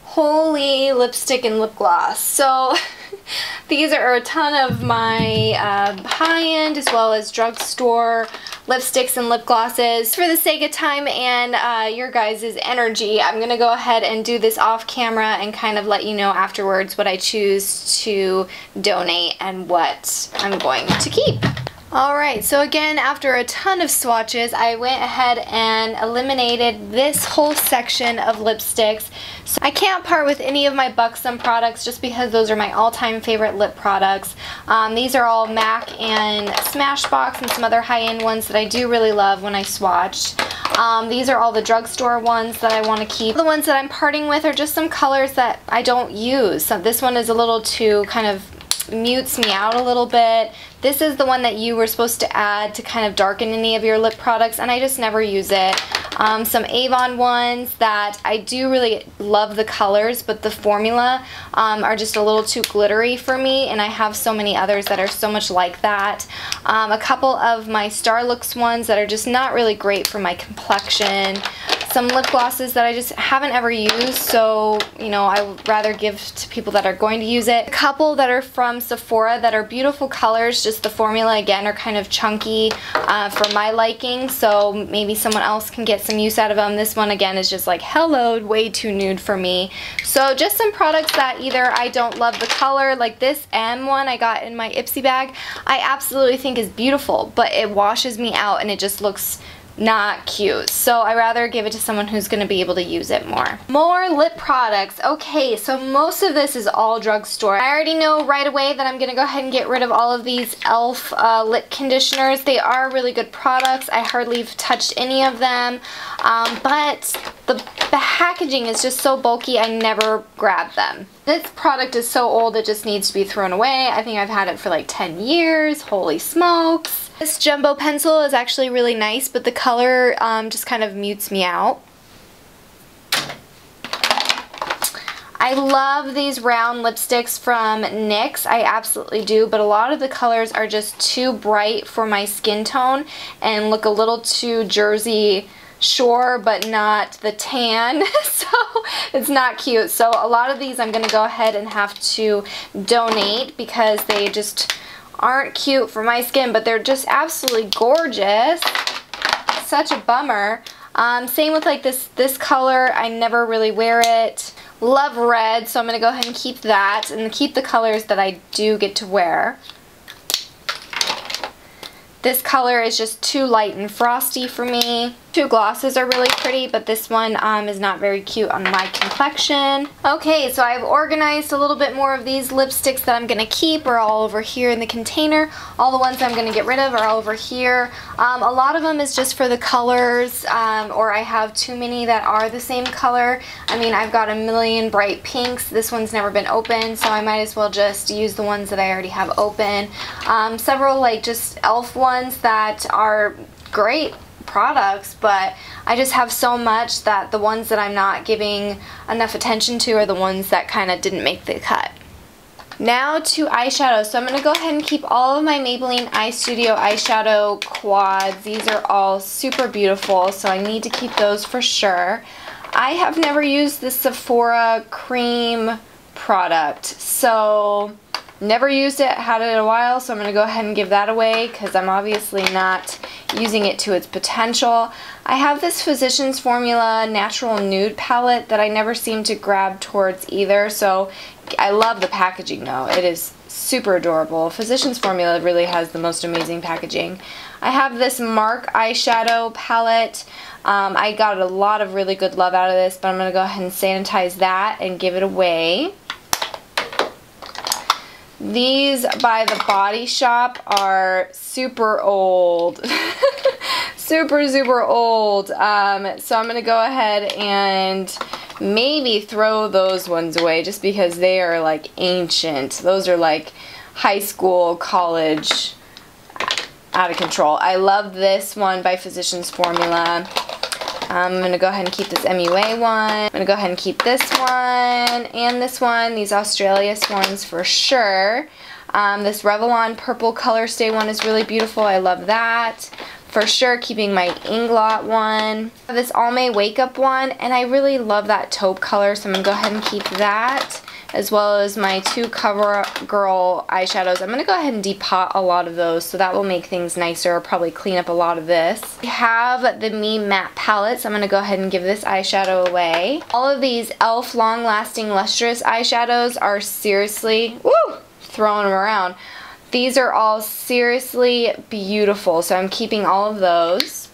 Holy lipstick and lip gloss. So these are a ton of my high-end as well as drugstore lipsticks and lip glosses. For the sake of time and your guys' energy, I'm gonna go ahead and do this off camera and kind of let you know afterwards what I choose to donate and what I'm going to keep. Alright, so again, after a ton of swatches, I went ahead and eliminated this whole section of lipsticks. So I can't part with any of my Buxom products just because those are my all-time favorite lip products. These are all MAC and Smashbox and some other high-end ones that I do really love when I swatched. These are all the drugstore ones that I want to keep. The ones that I'm parting with are just some colors that I don't use. So this one is a little too kind of mutes me out a little bit. This is the one that you were supposed to add to kind of darken any of your lip products, and I just never use it. Some Avon ones that I do really love the colors, but the formula are just a little too glittery for me, and I have so many others that are so much like that. A couple of my Starlooks ones that are just not really great for my complexion. Some lip glosses that I just haven't ever used, so, you know, I would rather give to people that are going to use it. A couple that are from Sephora that are beautiful colors, just the formula, again, are kind of chunky for my liking, so maybe someone else can get some use out of them. This one, again, is just like, hello, way too nude for me. So just some products that either I don't love the color, like this M one I got in my Ipsy bag, I absolutely think is beautiful, but it washes me out and it just looks not cute. So I rather give it to someone who's going to be able to use it more. More lip products. Okay, so most of this is all drugstore. I already know right away that I'm going to go ahead and get rid of all of these e.l.f. Lip conditioners. They are really good products. I hardly have touched any of them, but the packaging is just so bulky I never grab them. This product is so old it just needs to be thrown away. I think I've had it for like 10 years. Holy smokes. This jumbo pencil is actually really nice, but the color just kind of mutes me out. I love these round lipsticks from NYX. I absolutely do, but a lot of the colors are just too bright for my skin tone and look a little too Jersey Shore, but not the tan, so it's not cute. So a lot of these I'm going to go ahead and have to donate because they just aren't cute for my skin, but they're just absolutely gorgeous. Such a bummer. Same with like this color. I never really wear it. Love red, so I'm going to go ahead and keep that and keep the colors that I do get to wear. This color is just too light and frosty for me. Two glosses are really pretty, but this one is not very cute on my complexion. Okay, so I've organized a little bit more of these lipsticks that I'm going to keep are all over here in the container. All the ones I'm going to get rid of are all over here. A lot of them is just for the colors, or I have too many that are the same color. I mean, I've got a million bright pinks. This one's never been opened, so I might as well just use the ones that I already have open. Several like just e.l.f. ones that are great products, but I just have so much that the ones that I'm not giving enough attention to are the ones that kind of didn't make the cut. Now to eyeshadow. So I'm going to go ahead and keep all of my Maybelline Eye Studio eyeshadow quads. These are all super beautiful, so I need to keep those for sure. I have never used the Sephora cream product, so never used it, had it a while, so I'm going to go ahead and give that away because I'm obviously not using it to its potential. I have this Physicians Formula Natural Nude palette that I never seem to grab towards either, so I love the packaging though. It is super adorable. Physicians Formula really has the most amazing packaging. I have this MARC eyeshadow palette. I got a lot of really good love out of this, but I'm going to go ahead and sanitize that and give it away. These by the Body Shop are super old. super old. So I'm going to go ahead and maybe throw those ones away just because they are like ancient. Those are like high school, college, out of control. I love this one by Physicians Formula. I'm going to go ahead and keep this MUA one. I'm going to go ahead and keep this one and this one. These Australis ones for sure. This Revlon Purple Color Stay one is really beautiful. I love that. For sure keeping my Inglot one. This Almay Wake Up one, and I really love that taupe color, so I'm going to go ahead and keep that, as well as my two CoverGirl eyeshadows. I'm going to go ahead and depot a lot of those, so that will make things nicer. I'll probably clean up a lot of this. We have the Me Matte Palette, so I'm going to go ahead and give this eyeshadow away. All of these e.l.f. Long Lasting Lustrous eyeshadows are seriously, woo, throwing them around. These are all seriously beautiful, so I'm keeping all of those.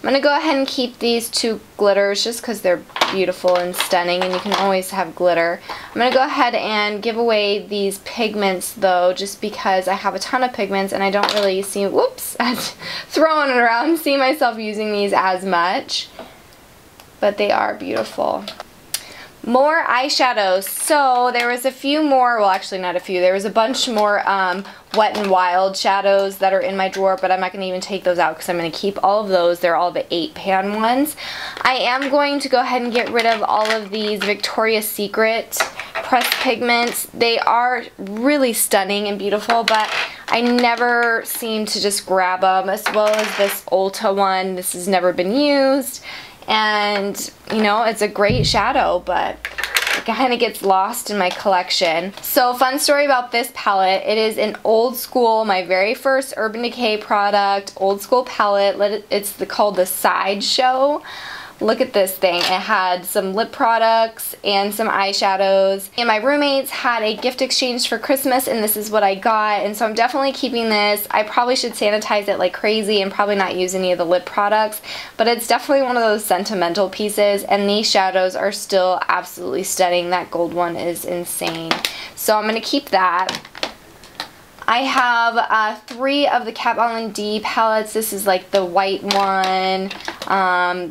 I'm going to go ahead and keep these two glitters just because they're beautiful and stunning, and you can always have glitter. I'm going to go ahead and give away these pigments though, just because I have a ton of pigments and I don't really see, whoops, throwing it around, see myself using these as much. But they are beautiful. More eyeshadows. So there was a few more, well actually not a few, there was a bunch more Wet n Wild shadows that are in my drawer, but I'm not going to even take those out because I'm going to keep all of those. They're all the 8-pan ones. I am going to go ahead and get rid of all of these Victoria's Secret pressed pigments. They are really stunning and beautiful, but I never seem to just grab them, as well as this Ulta one. This has never been used. And, you know, it's a great shadow, but it kind of gets lost in my collection. So, fun story about this palette. It is an old school, my very first Urban Decay product, old school palette. It's called the Sideshow. Look at this thing. It had some lip products and some eyeshadows. And my roommates had a gift exchange for Christmas, and this is what I got. And so I'm definitely keeping this. I probably should sanitize it like crazy and probably not use any of the lip products, but it's definitely one of those sentimental pieces, and these shadows are still absolutely stunning. That gold one is insane. So I'm going to keep that. I have 3 of the Kat Von D palettes. This is like the white one.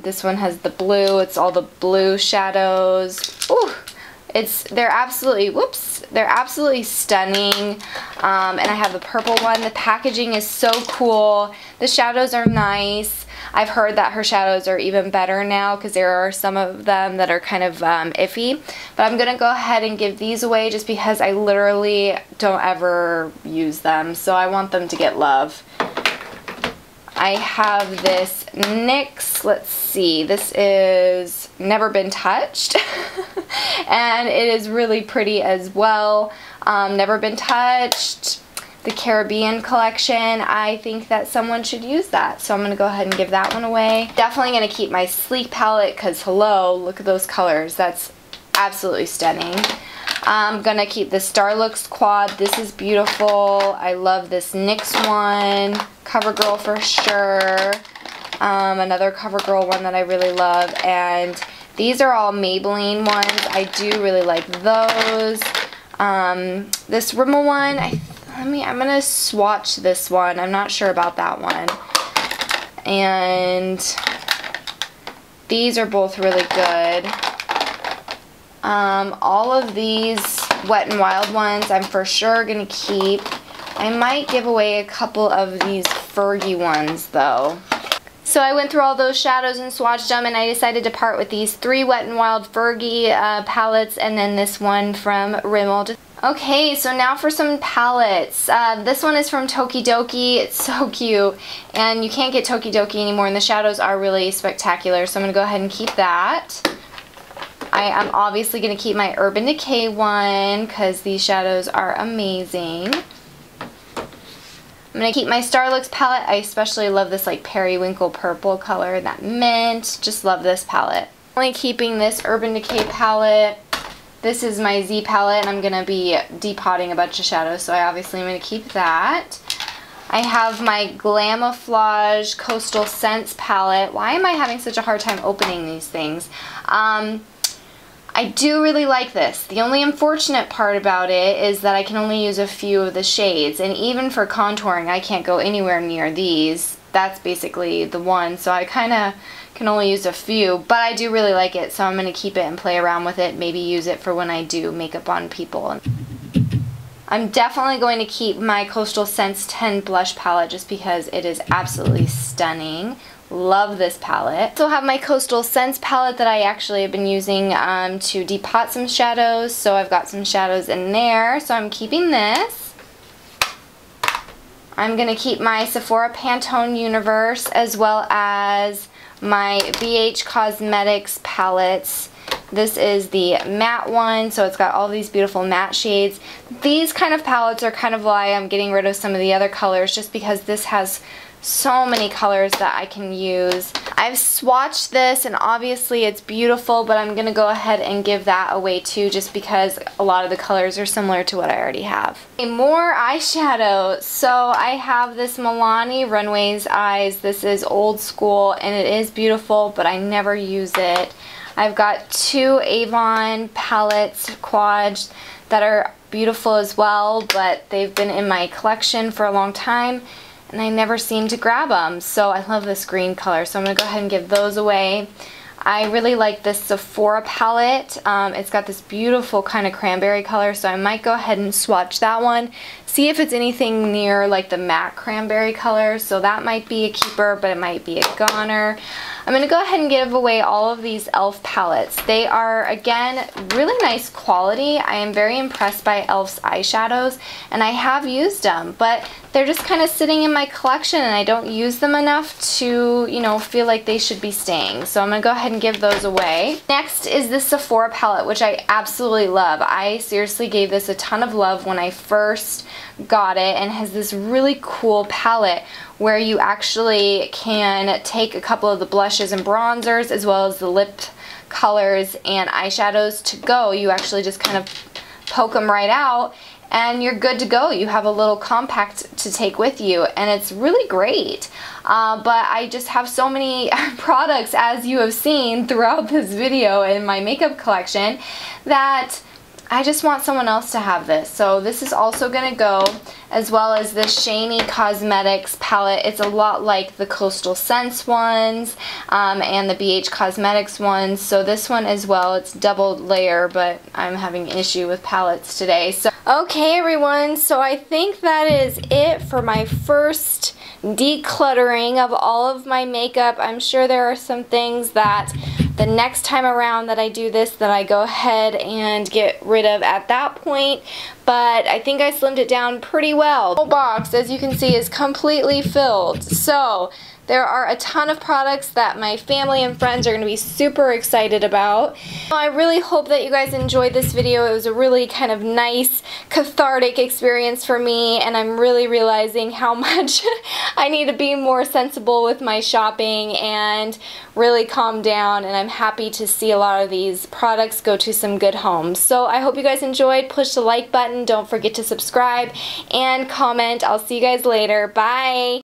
This one has the blue. It's all the blue shadows. Ooh, they're absolutely, whoops, they're absolutely stunning. And I have the purple one. The packaging is so cool. The shadows are nice. I've heard that her shadows are even better now because there are some of them that are kind of iffy. But I'm going to go ahead and give these away just because I literally don't ever use them. So I want them to get love. I have this NYX, let's see, this is Never Been Touched. And it is really pretty as well. Never Been Touched. The Caribbean collection, I think that someone should use that. So I'm going to go ahead and give that one away. Definitely going to keep my Sleek palette because hello, look at those colors. That's absolutely stunning. I'm going to keep the Starlooks quad. This is beautiful. I love this NYX one. CoverGirl for sure. Another CoverGirl one that I really love. And these are all Maybelline ones. I do really like those. This Rimmel one, I'm going to swatch this one. I'm not sure about that one. And these are both really good. All of these Wet n Wild ones I'm for sure going to keep. I might give away a couple of these Fergie ones though. So I went through all those shadows and swatched them, and I decided to part with these 3 Wet n Wild Fergie palettes and then this one from Rimmel. Okay, so now for some palettes. This one is from Tokidoki. It's so cute, and you can't get Tokidoki anymore, and the shadows are really spectacular, so I'm going to go ahead and keep that. I am obviously going to keep my Urban Decay one because these shadows are amazing. I'm going to keep my Starlooks palette. I especially love this like periwinkle purple color, that mint. Just love this palette. Only keeping this Urban Decay palette. This is my Z palette, and I'm going to be depotting a bunch of shadows, so I obviously am going to keep that. I have my GlamourwithGrace Coastal Scents palette. Why am I having such a hard time opening these things? I do really like this. The only unfortunate part about it is that I can only use a few of the shades, and even for contouring I can't go anywhere near these. That's basically the one, so I kind of can only use a few, but I do really like it, so I'm going to keep it and play around with it, maybe use it for when I do makeup on people. I'm definitely going to keep my Coastal Scents 10 blush palette just because it is absolutely stunning. Love this palette. So I have my Coastal Scents palette that I actually have been using to depot some shadows. So I've got some shadows in there. So I'm keeping this. I'm going to keep my Sephora Pantone Universe as well as my BH Cosmetics palettes. This is the matte one, so it's got all these beautiful matte shades. These kind of palettes are kind of why I'm getting rid of some of the other colors, just because this has so many colors that I can use. I've swatched this and obviously it's beautiful, but I'm gonna go ahead and give that away too, just because a lot of the colors are similar to what I already have. Okay, more eyeshadow. So I have this Milani Runway's Eyes. This is old school and it is beautiful, but I never use it. I've got two Avon palettes, quads, that are beautiful as well, but they've been in my collection for a long time and I never seem to grab them. So I love this green color, so I'm going to go ahead and give those away. I really like this Sephora palette. It's got this beautiful kind of cranberry color, so I might go ahead and swatch that one. See if it's anything near like the matte cranberry color, so that might be a keeper, but it might be a goner. I'm going to go ahead and give away all of these e.l.f. palettes. They are, again, really nice quality. I am very impressed by e.l.f.'s eyeshadows, and I have used them, but they're just kind of sitting in my collection and I don't use them enough to, you know, feel like they should be staying. So I'm going to go ahead and give those away. Next is this Sephora palette, which I absolutely love. I seriously gave this a ton of love when I first got it, and has this really cool palette where you actually can take a couple of the blushes and bronzers as well as the lip colors and eyeshadows to go. You actually just kind of poke them right out and you're good to go. You have a little compact to take with you and it's really great. But I just have so many products, as you have seen throughout this video in my makeup collection, that I just want someone else to have this. So this is also going to go, as well as this Shany Cosmetics palette. It's a lot like the Coastal Scents ones and the BH Cosmetics ones. So this one as well, it's double layer, but I'm having an issue with palettes today. So okay everyone, so I think that is it for my first decluttering of all of my makeup. I'm sure there are some things that the next time around that I do this that I go ahead and get rid of at that point, but I think I slimmed it down pretty well. The whole box, as you can see, is completely filled. So there are a ton of products that my family and friends are going to be super excited about. I really hope that you guys enjoyed this video. It was a really kind of nice, cathartic experience for me, and I'm really realizing how much I need to be more sensible with my shopping and really calm down, and I'm happy to see a lot of these products go to some good homes. So I hope you guys enjoyed. Push the like button. Don't forget to subscribe and comment. I'll see you guys later. Bye!